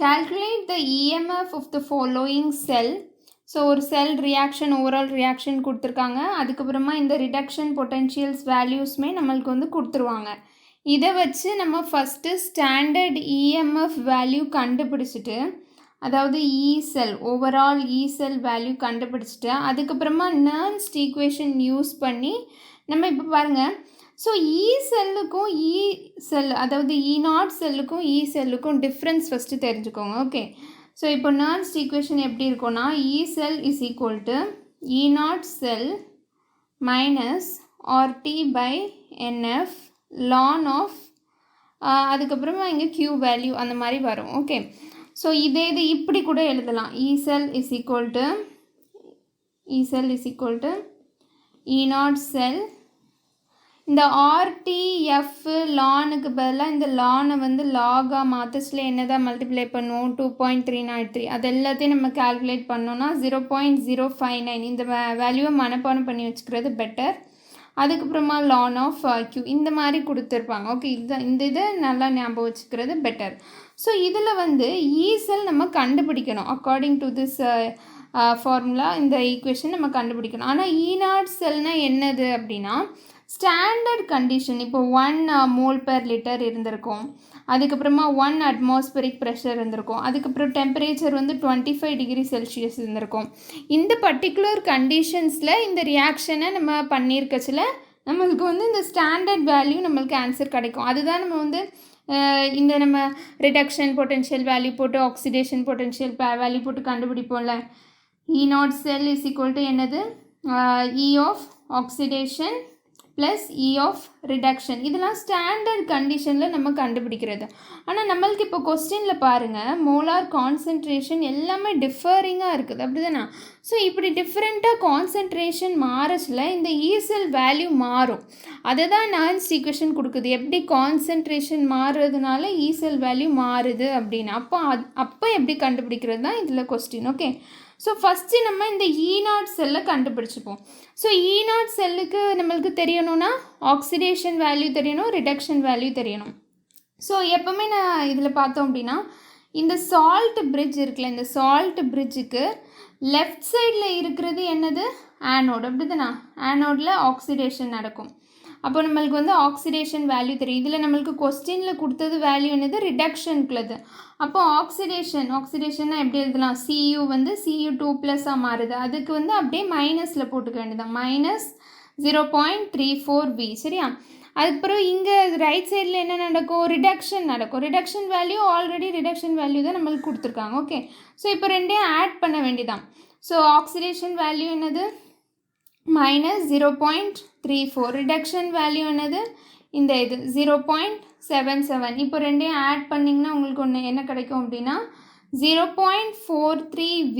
Calculate the EMF of the following cell. So ஒரு செல் reaction overall reaction கொடுத்துருக்காங்க. அதுக்கப்புறமா இந்த ரிடக்ஷன் பொட்டென்ஷியல்ஸ் வேல்யூஸ்மே நம்மளுக்கு வந்து கொடுத்துருவாங்க. இதை வச்சு நம்ம ஃபஸ்ட்டு ஸ்டாண்டர்ட் இஎம்எஃப் வேல்யூ கண்டுபிடிச்சிட்டு, அதாவது இ செல் ஓவரால் இ செல் வேல்யூ கண்டுபிடிச்சிட்டு, அதுக்கப்புறமா நர்ன்ஸ்ட் ஈக்குவேஷன் யூஸ் பண்ணி நம்ம இப்போ பாருங்கள். ஸோ இ செல்லுக்கும் இ செல், அதாவது இ நாட் செல்லுக்கும் இ செல்லுக்கும் டிஃப்ரென்ஸ் ஃபஸ்ட்டு தெரிஞ்சுக்கோங்க. ஓகே, ஸோ இப்போ நர்ன்ஸ்ட் ஈக்குவேஷன் எப்படி இருக்கும்னா, E cell is equal to E nought cell minus RT by nF ln of அதுக்கப்புறமா இங்கே கியூ வேல்யூ அந்த மாதிரி வரும். ஓகே, ஸோ இது இப்படி கூட எழுதலாம். E cell is equal to E nought cell, இந்த ஆர்டிஎஃப் லானுக்கு பதிலாக இந்த லானை வந்து லாகாக மாற்றச்சில் என்ன தான் மல்டிப்ளை பண்ணுவோம், 2.303. அது எல்லாத்தையும் நம்ம கால்குலேட் பண்ணோன்னா 0.059. இந்த வேல்யூவை மனப்பாடம் பண்ணி வச்சுக்கிறது பெட்டர். அதுக்கப்புறமா லான் ஆஃப் கியூ இந்த மாதிரி கொடுத்துருப்பாங்க. ஓகே, இந்த இதை நல்லா ஞாபகம் வச்சுக்கிறது பெட்டர். ஸோ இதில் வந்து இ செல் நம்ம கண்டுபிடிக்கணும். அக்கார்டிங் டு திஸ் ஃபார்முலா இந்த ஈக்குவேஷன் நம்ம கண்டுபிடிக்கணும். ஆனால் இ நாட் செல்னால் என்னது அப்படின்னா, ஸ்டாண்டர்ட் கண்டிஷன் இப்போ 1 மோல் பெர் லிட்டர் இருந்திருக்கும், அதுக்கப்புறமா 1 அட்மாஸ்பரிக் ப்ரெஷர் இருந்திருக்கும், அதுக்கப்புறம் டெம்பரேச்சர் வந்து 25 டிகிரி செல்சியஸ் இருந்திருக்கும். இந்த பர்டிகுலர் கண்டிஷன்ஸில் இந்த ரியாக்ஷனை நம்ம பண்ணியிருக்கச்சில் நம்மளுக்கு வந்து இந்த ஸ்டாண்டர்ட் வேல்யூ நம்மளுக்கு ஆன்சர் கிடைக்கும். அதுதான் நம்ம வந்து இந்த நம்ம ரிடக்ஷன் பொட்டென்ஷியல் வேல்யூ போட்டு ஆக்சிடேஷன் பொட்டென்ஷியல் வேல்யூ போட்டு கண்டுபிடிப்போம்ல. E nought cell is equal to என்னது, E of oxidation plus E of reduction. இதெல்லாம் ஸ்டாண்டர்ட் கண்டிஷனில் நம்ம கண்டுபிடிக்கிறது. ஆனால் நம்மளுக்கு இப்போ கொஸ்டினில் பாருங்கள், மோலார் கான்சன்ட்ரேஷன் எல்லாமே டிஃபரிங்காக இருக்குது, அப்படி தானே? ஸோ இப்படி டிஃப்ரெண்ட்டாக கான்சன்ட்ரேஷன் மாறச்சில் இந்த இ செல் வேல்யூ மாறும். அதை தான் நர்ன்ஸ்ட் ஈக்குவேஷன் கொடுக்குது. எப்படி கான்சன்ட்ரேஷன் மாறுறதுனால இ செல் வேல்யூ மாறுது அப்படின்னு. அப்போ எப்படி கண்டுபிடிக்கிறது தான் இதில் கொஸ்டின். ஓகே, ஸோ ஃபஸ்ட்டு நம்ம இந்த இ நாட் செல்லை கண்டுபிடிச்சிப்போம். ஸோ இ நாட் செல்லுக்கு நம்மளுக்கு தெரியணும்னா ஆக்சிடேஷன் வேல்யூ தெரியணும், ரிடக்ஷன் வேல்யூ தெரியணும். ஸோ எப்போவுமே நான் இதில் பார்த்தோம் அப்படின்னா, இந்த சால்ட் பிரிட்ஜ் இருக்குல்ல, இந்த சால்ட் பிரிட்ஜுக்கு லெஃப்ட் சைடில் இருக்கிறது என்னது, ஆனோடு, அப்படி தானே? ஆனோடில் ஆக்சிடேஷன் நடக்கும். அப்போ நம்மளுக்கு வந்து ஆக்சிடேஷன் வேல்யூ தெரியும். இதில் நம்மளுக்கு கொஸ்டினில் கொடுத்தது வேல்யூ என்னது, ரிடக்ஷனுக்குள்ளது. அப்போ ஆக்சிடேஷன்னா எப்படி எழுதலாம், சியூ வந்து Cu2+ மாறுது. அதுக்கு வந்து அப்படியே மைனஸில் போட்டுக்க வேண்டியதான், -0.34V. சரியா? அதுக்கப்புறம் இங்கே ரைட் சைடில் என்ன நடக்கும், ரிடக்ஷன் நடக்கும். Reduction value already reduction value தான் நம்மளுக்கு கொடுத்துருக்காங்க. ஓகே, ஸோ இப்போ ரெண்டையும் ஆட் பண்ண வேண்டியதான். ஸோ ஆக்சிடேஷன் வேல்யூ என்னது, -0.34. ரிடக்ஷன் வேல்யூ என்னது, இந்த இது 0.77. இப்போ ரெண்டையும் ஆட் பண்ணிங்கன்னா உங்களுக்கு ஒன்று என்ன கிடைக்கும் அப்படின்னா 0.43V.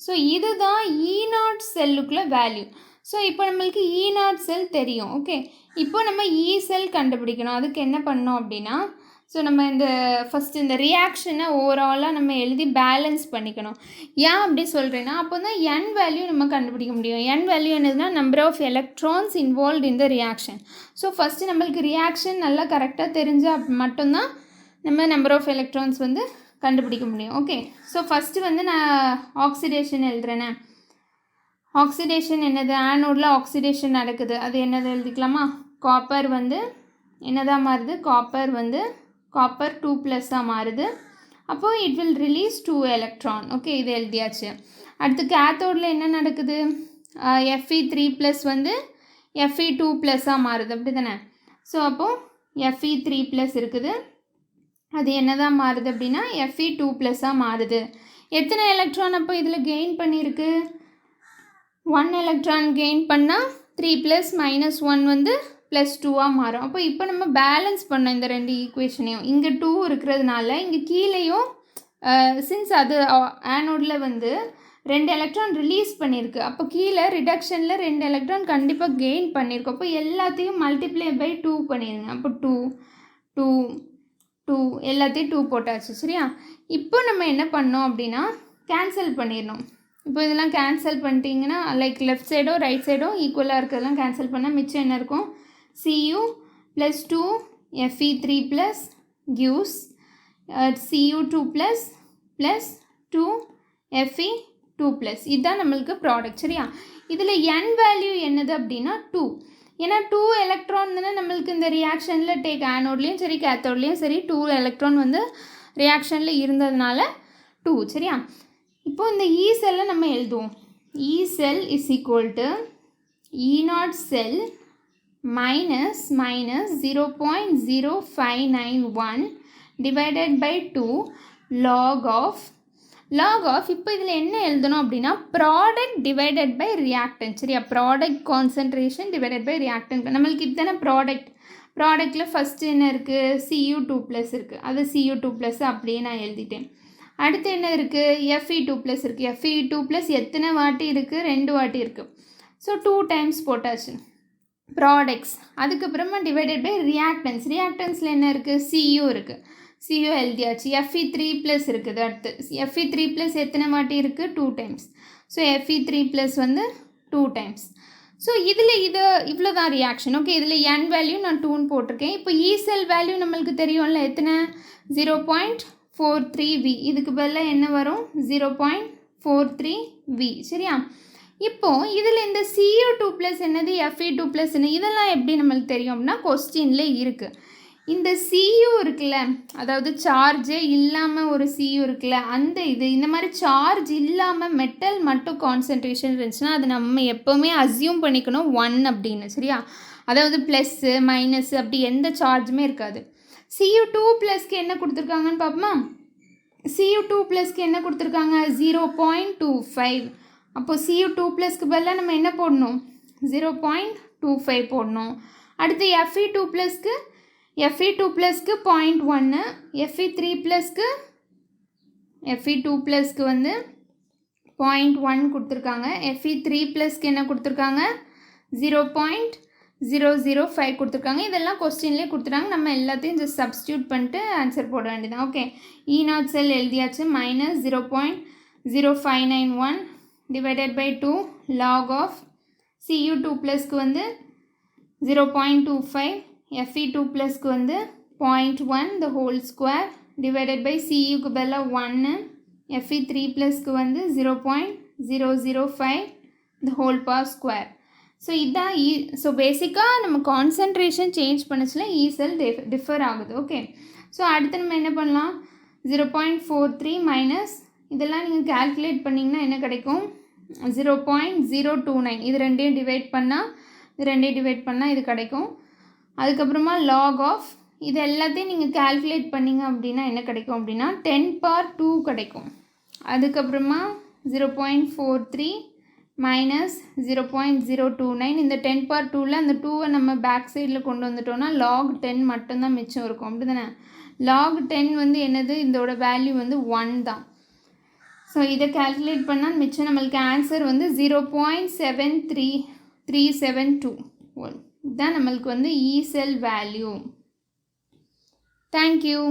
ஸோ இதுதான் இ நாட் செல்லுக்குள்ள வேல்யூ. ஸோ இப்போ நம்மளுக்கு இ நாட் செல் தெரியும். ஓகே, இப்போ நம்ம இ செல் கண்டுபிடிக்கணும். அதுக்கு என்ன பண்ணோம் அப்படின்னா, ஸோ நம்ம இந்த ஃபஸ்ட்டு இந்த ரியாக்ஷனை ஓவராலாக நம்ம எழுதி பேலன்ஸ் பண்ணிக்கணும். ஏன் அப்படி சொல்கிறேன்னா, அப்போ தான் என் வேல்யூ நம்ம கண்டுபிடிக்க முடியும். என் வேல்யூ என்னதுன்னா number of electrons involve in the reaction. So first நம்மளுக்கு ரியாக்ஷன் நல்லா கரெக்டாக தெரிஞ்சால் மட்டும்தான் நம்ம நம்பர் ஆஃப் எலக்ட்ரான்ஸ் வந்து கண்டுபிடிக்க முடியும். ஓகே, ஸோ ஃபஸ்ட்டு வந்து நான் ஆக்சிடேஷன் எழுதுறேனே. ஆக்சிடேஷன் என்னது, ஆனோடில் ஆக்சிடேஷன் நடக்குது. அது என்னது எழுதிக்கலாமா, காப்பர் வந்து என்னதான் மாறுது, காப்பர் வந்து காப்பர் 2+ மாறுது. அப்போது it will release 2 electron. Okay, இது எழுதியாச்சு. அடுத்து கேத்தோடில் என்ன நடக்குது, Fe3+ வந்து Fe2+ மாறுது, அப்படி தானே? ஸோ அப்போது Fe3+ இருக்குது, அது என்ன தான் மாறுது அப்படின்னா Fe2+ மாறுது. எத்தனை எலக்ட்ரான் அப்போ இதில் கெயின் பண்ணியிருக்கு, 1 எலக்ட்ரான் கெயின் பண்ணால் 3+ -1 வந்து +2 மாறும். அப்போ இப்போ நம்ம பேலன்ஸ் பண்ணோம் இந்த ரெண்டு ஈக்குவேஷனையும். இங்கே 2 இருக்கிறதுனால இங்கே கீழேயும் சின்ஸ் அது ஆனோடில் வந்து 2 எலக்ட்ரான் ரிலீஸ் பண்ணியிருக்கு. அப்போ கீழே ரிடக்ஷனில் 2 எலக்ட்ரான் கண்டிப்பாக கெயின் பண்ணியிருக்கோம். அப்போ எல்லாத்தையும் மல்டிப்ளை பை 2 பண்ணிடுங்க. அப்போ 2 2 2 எல்லாத்தையும் 2 போட்டாச்சு. சரியா? இப்போ நம்ம என்ன பண்ணோம் அப்படின்னா கேன்சல் பண்ணிடணும். இப்போ இதெல்லாம் கேன்சல் பண்ணிட்டீங்கன்னா லைக் லெஃப்ட் சைடோ ரைட் சைடோ ஈக்குவலாக இருக்கிறதெல்லாம் கேன்சல் பண்ணால் மிச்சம் என்ன இருக்கும், Cu + 2 Fe3+ gives Cu2+ plus 2 Fe2 plus இதுதான் நம்மளுக்கு ப்ராடக்ட். சரியா? இதில் n வேல்யூ என்னது அப்படின்னா 2. ஏன்னா 2 எலக்ட்ரான் தானே நம்மளுக்கு இந்த ரியாக்ஷனில் டேக் ஆனோட்லேயும் சரி கேத்தோட்லேயும் சரி 2 எலக்ட்ரான் வந்து ரியாக்ஷனில் இருந்ததுனால 2. சரியா? இப்போது இந்த E செல்லை நம்ம எழுதுவோம். E sell is equal to E0 sell minus 0.0591 divided by 2 log of இப்போ இதில் என்ன எழுதணும் அப்படின்னா ப்ராடக்ட் டிவைடட் பை ரியாக்டன்ட். சரியா? Product concentration divided by reactant. நம்மளுக்கு இதுதானே ப்ராடக்டில் ஃபஸ்ட்டு என்ன இருக்குது? Cu2 ப்ளஸ் இருக்குது. அது Cu2 ப்ளஸ் அப்படியே நான் எழுதிட்டேன். அடுத்து என்ன இருக்குது? Fe2 ப்ளஸ் இருக்குது. Fe2 ப்ளஸ் எத்தனை வாட்டி இருக்குது? 2 வாட்டி இருக்குது. ஸோ 2 டைம்ஸ் போட்டாச்சு ப்ராடக்ட்ஸ். அதுக்கப்புறமா டிவைடட் பை ரியாக்டன்ஸில் என்ன இருக்குது? Cu இருக்குது. Cu எழுதியாச்சு. Fe3 ப்ளஸ் இருக்குது. அடுத்து Fe3 ப்ளஸ் எத்தனை வாட்டி இருக்குது? 2 டைம்ஸ். ஸோ Fe3 ப்ளஸ் வந்து 2 டைம்ஸ். ஸோ இதில் இவ்வளோ தான் ரியாக்ஷன். ஓகே, இதில் n வேல்யூ நான் 2ன்னு போட்டிருக்கேன். இப்போ E செல் வேல்யூ நம்மளுக்கு தெரியும்ல, எத்தனை? 0.43V. இதுக்கு பதிலாக என்ன வரும்? 0.43V. சரியா? இப்போது இதில் இந்த Cu2 ப்ளஸ் என்னது? Fe2 ப்ளஸ் என்ன? இதெல்லாம் எப்படி நம்மளுக்கு தெரியும் அப்படின்னா கொஸ்டின்ல இருக்குது. இந்த Cu இருக்குல்ல, அதாவது சார்ஜே இல்லாமல் ஒரு Cu இருக்குல்ல, அந்த இந்த மாதிரி சார்ஜ் இல்லாமல் மெட்டல் மட்டும் கான்சன்ட்ரேஷன் இருந்துச்சுன்னா அது நம்ம எப்போவுமே அஸ்யூம் பண்ணிக்கணும் 1 அப்படின்னு. சரியா? அதாவது ப்ளஸ்ஸு மைனஸ் அப்படி எந்த சார்ஜுமே இருக்காது. Cu2 ப்ளஸ்க்கு என்ன கொடுத்துருக்காங்கன்னு பார்ப்போமா? Cu2 ப்ளஸ்க்கு என்ன கொடுத்துருக்காங்க? 0.25. அப்போது Cu2 ப்ளஸ்க்கு பதிலாக நம்ம என்ன போடணும்? 0.25 போடணும். அடுத்து Fe2 ப்ளஸ்க்கு 0.1, Fe3 ப்ளஸ்க்கு வந்து 0.1 கொடுத்துருக்காங்க. Fe3 ப்ளஸ்க்கு என்ன கொடுத்துருக்காங்க? 0.005 கொடுத்துருக்காங்க. இதெல்லாம் கொஸ்டின்லேயே கொடுத்துட்டாங்க. நம்ம எல்லாத்தையும் ஜஸ்ட் சப்ஸ்டியூட் பண்ணிட்டு ஆன்சர் போட வேண்டியதான். ஓகே, E0 செல் எழுதியாச்சு. Minus 0.0591 divided by 2 log of Cu2 ப்ளஸ்க்கு வந்து 0.25, Fe2 ப்ளஸ்க்கு வந்து 0.1 the whole square divided by Cuக்கு பதிலாக 1, Fe3 ப்ளஸ்க்கு வந்து 0.005 the whole power square. So இதுதான் ஸோ பேசிக்காக நம்ம கான்சன்ட்ரேஷன் சேஞ்ச் பண்ணிச்சுல E செல் டிஃபர் ஆகுது. ஓகே, ஸோ அடுத்து நம்ம என்ன பண்ணலாம்? 0.43 மைனஸ் இதெல்லாம் நீங்கள் கால்குலேட் பண்ணிங்கன்னா என்ன கிடைக்கும்? 0.029. இது ரெண்டையும் டிவைட் பண்ணால் இது கிடைக்கும். அதுக்கப்புறமா லாக் ஆஃப் இது எல்லாத்தையும் நீங்கள் கால்குலேட் பண்ணிங்க அப்படின்னா என்ன கிடைக்கும் அப்படின்னா 10^2 கிடைக்கும். அதுக்கப்புறமா 0.43 மைனஸ் 0.029. இந்த 10^2ல் அந்த 2வை நம்ம பேக் சைடில் கொண்டு வந்துட்டோம்னா லாக் 10 மட்டும்தான் மிச்சம் இருக்கும். அப்படி தானே? லாக் 10 வந்து என்னது? இதோட வேல்யூ வந்து 1 தான். ஸோ இதை கால்குலேட் பண்ணால் மிச்சம் நம்மளுக்கு ஆன்சர் வந்து 0.73372. இதுதான் நம்மளுக்கு வந்து E செல் வேல்யூ. தேங்க்யூ.